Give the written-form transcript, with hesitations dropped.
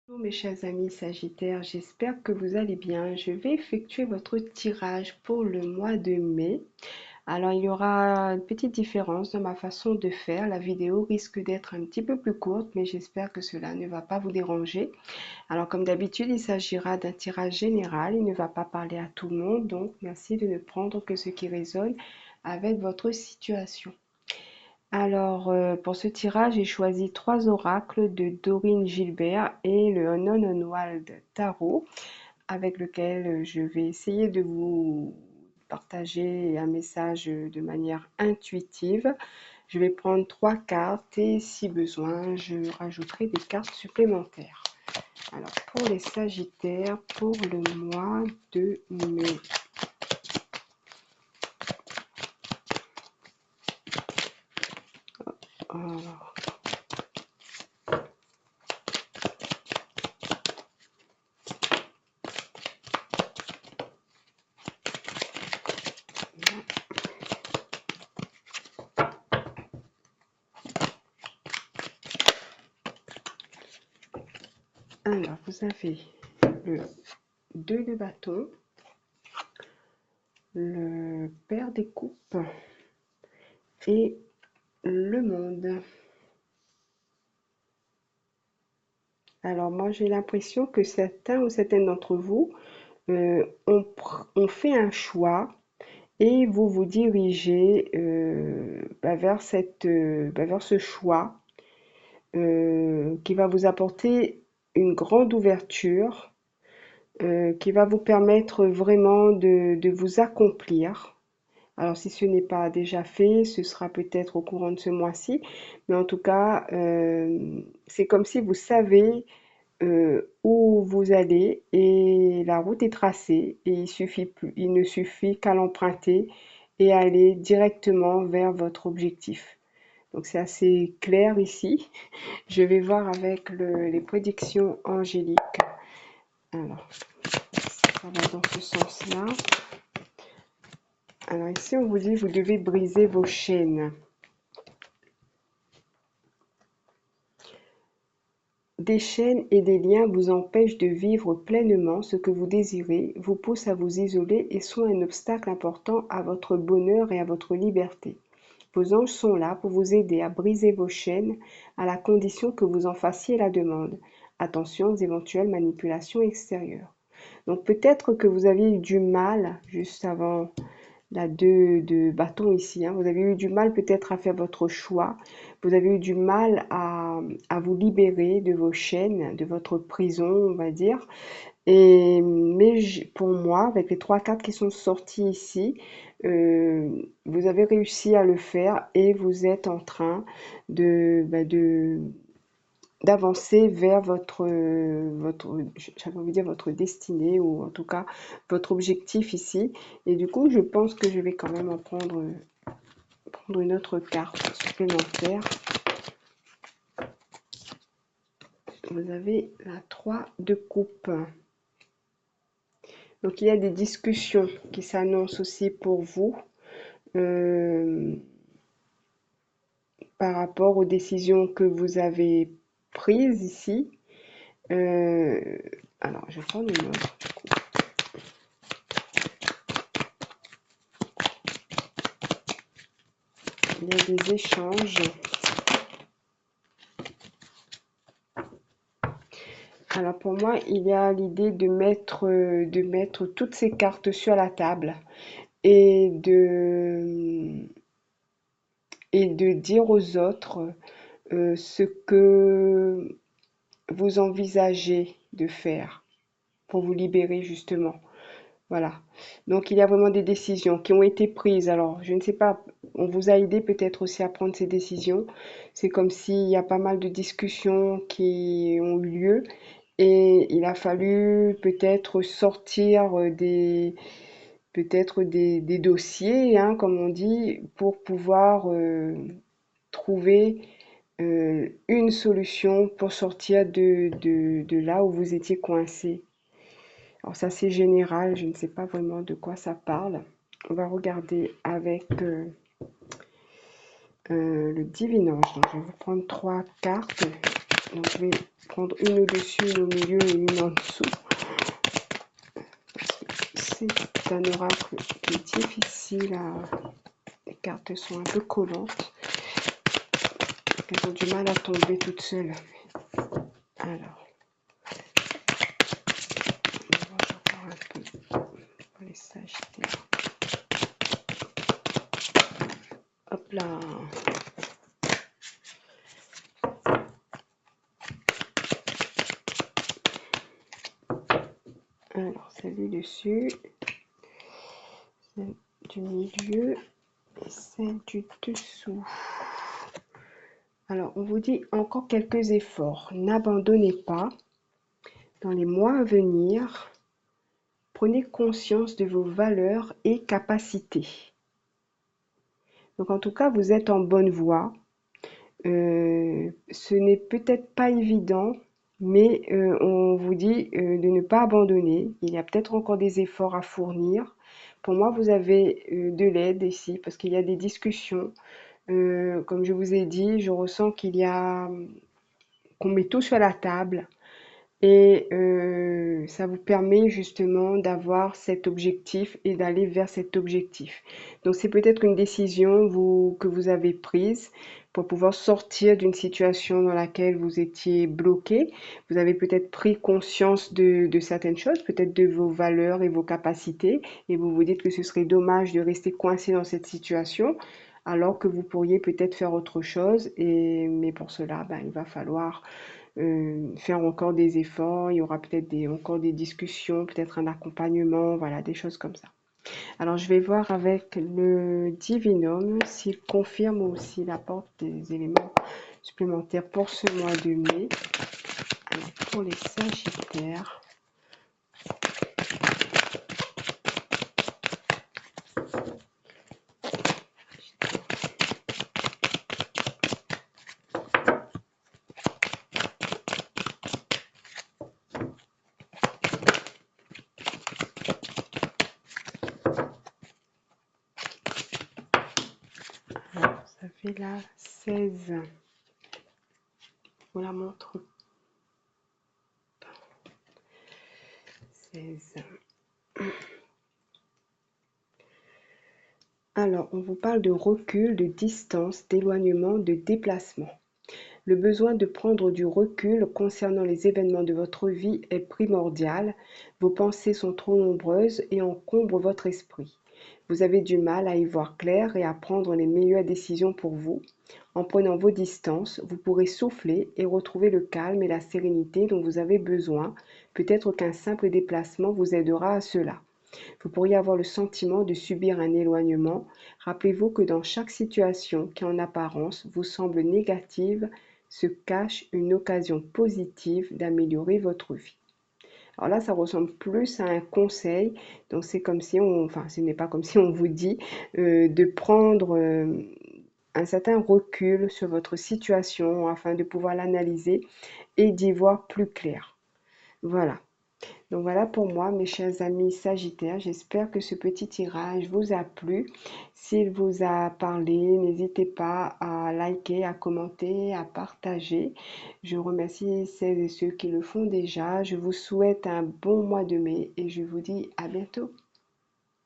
Bonjour mes chers amis Sagittaires, j'espère que vous allez bien. Je vais effectuer votre tirage pour le mois de mai. Alors il y aura une petite différence dans ma façon de faire. La vidéo risque d'être un petit peu plus courte, mais j'espère que cela ne va pas vous déranger. Alors comme d'habitude, il s'agira d'un tirage général. Il ne va pas parler à tout le monde, donc merci de ne prendre que ce qui résonne avec votre situation. Alors, pour ce tirage, j'ai choisi trois oracles de Dorine Gilbert et le Non-Onwald Tarot, avec lequel je vais essayer de vous partager un message de manière intuitive. Je vais prendre trois cartes et si besoin, je rajouterai des cartes supplémentaires. Alors, pour les Sagittaires, pour le mois de mai. Alors, vous avez le 2 de bâton, le pair des coupes et le monde. Alors moi j'ai l'impression que certains ou certaines d'entre vous ont fait un choix et vous vous dirigez vers ce choix qui va vous apporter une grande ouverture, qui va vous permettre vraiment de vous accomplir. Alors si ce n'est pas déjà fait, ce sera peut-être au courant de ce mois-ci, mais en tout cas, c'est comme si vous savez où vous allez et la route est tracée et il ne suffit qu'à l'emprunter et aller directement vers votre objectif. Donc c'est assez clair ici. Je vais voir avec les prédictions angéliques. Alors, ça va dans ce sens-là. Alors ici, on vous dit, vous devez briser vos chaînes. Des chaînes et des liens vous empêchent de vivre pleinement ce que vous désirez, vous poussent à vous isoler et sont un obstacle important à votre bonheur et à votre liberté. Vos anges sont là pour vous aider à briser vos chaînes à la condition que vous en fassiez la demande. Attention aux éventuelles manipulations extérieures. Donc peut-être que vous aviez eu du mal juste avant la 2 de bâton ici, hein. Vous avez eu du mal peut-être à faire votre choix. Vous avez eu du mal à vous libérer de vos chaînes, de votre prison, on va dire. Mais pour moi, avec les trois cartes qui sont sorties ici, vous avez réussi à le faire et vous êtes en train de d'avancer vers j'avais envie de dire votre destinée ou en tout cas votre objectif ici. Et du coup, je pense que je vais quand même prendre une autre carte supplémentaire. Vous avez la 3 de coupe. Donc il y a des discussions qui s'annoncent aussi pour vous euh, par rapport aux décisions que vous avez prises ici. Euh, alors, je vais prendre une autre. Il y a des échanges. Alors pour moi, il y a l'idée de mettre toutes ces cartes sur la table et et de dire aux autres ce que vous envisagez de faire pour vous libérer justement. Voilà. Donc il y a vraiment des décisions qui ont été prises. Alors je ne sais pas, on vous a aidé peut-être aussi à prendre ces décisions. C'est comme s'il y a pas mal de discussions qui ont eu lieu et il a fallu peut-être sortir des dossiers, hein, comme on dit, pour pouvoir trouver une solution pour sortir de là où vous étiez coincé. Alors ça c'est général, je ne sais pas vraiment de quoi ça parle. On va regarder avec le Divin Ange. Donc, je vais vous prendre trois cartes Donc je vais prendre une au-dessus, une au milieu et une en dessous. C'est un oracle qui est difficile à... Les cartes sont un peu collantes. Elles ont du mal à tomber toutes seules. Alors, on va voir encore un peu pour les Sagittaires. Hop là. Alors, celle du dessus, celle du milieu et celle du dessous. Alors, on vous dit encore quelques efforts. N'abandonnez pas. Dans les mois à venir, prenez conscience de vos valeurs et capacités. Donc, en tout cas, vous êtes en bonne voie. Ce n'est peut-être pas évident, mais on vous dit de ne pas abandonner. Il y a peut-être encore des efforts à fournir. Pour moi, vous avez de l'aide ici parce qu'il y a des discussions. Comme je vous ai dit, je ressens qu'il y a qu'on met tout sur la table et ça vous permet justement d'avoir cet objectif et d'aller vers cet objectif. Donc c'est peut-être une décision que vous avez prise pour pouvoir sortir d'une situation dans laquelle vous étiez bloqué. Vous avez peut-être pris conscience de certaines choses, peut-être de vos valeurs et vos capacités, et vous vous dites que ce serait dommage de rester coincé dans cette situation, alors que vous pourriez peut-être faire autre chose. Mais pour cela, ben, il va falloir faire encore des efforts, il y aura peut-être encore des discussions, peut-être un accompagnement, voilà, des choses comme ça. Alors, je vais voir avec le Divinum s'il confirme ou s'il apporte des éléments supplémentaires pour ce mois de mai. Alors, pour les Sagittaires, alors, ça fait la 16. Je vous la montre. 16. Alors, on vous parle de recul, de distance, d'éloignement, de déplacement. Le besoin de prendre du recul concernant les événements de votre vie est primordial. Vos pensées sont trop nombreuses et encombrent votre esprit. Vous avez du mal à y voir clair et à prendre les meilleures décisions pour vous. En prenant vos distances, vous pourrez souffler et retrouver le calme et la sérénité dont vous avez besoin. Peut-être qu'un simple déplacement vous aidera à cela. Vous pourriez avoir le sentiment de subir un éloignement. Rappelez-vous que dans chaque situation qui en apparence vous semble négative, se cache une occasion positive d'améliorer votre vie. Alors là, ça ressemble plus à un conseil. Donc c'est comme si enfin, ce n'est pas comme si on vous dit de prendre un certain recul sur votre situation afin de pouvoir l'analyser et d'y voir plus clair. Voilà. Donc voilà pour moi, mes chers amis Sagittaires. J'espère que ce petit tirage vous a plu. S'il vous a parlé, n'hésitez pas à liker, à commenter, à partager. Je remercie celles et ceux qui le font déjà. Je vous souhaite un bon mois de mai et je vous dis à bientôt.